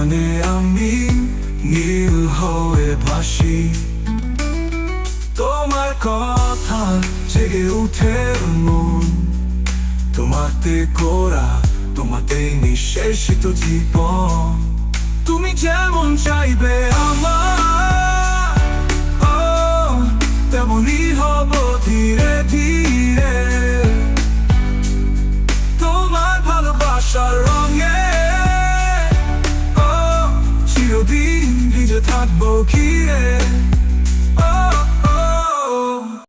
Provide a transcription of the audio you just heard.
গানে আমি নীল হয়ে ভাসি, তোমার কথা জেগে উঠে মন, তোমাতে গোরা, তোমাতে নিঃশেষিত জীবন। তুমি যেমন চাইবে আমার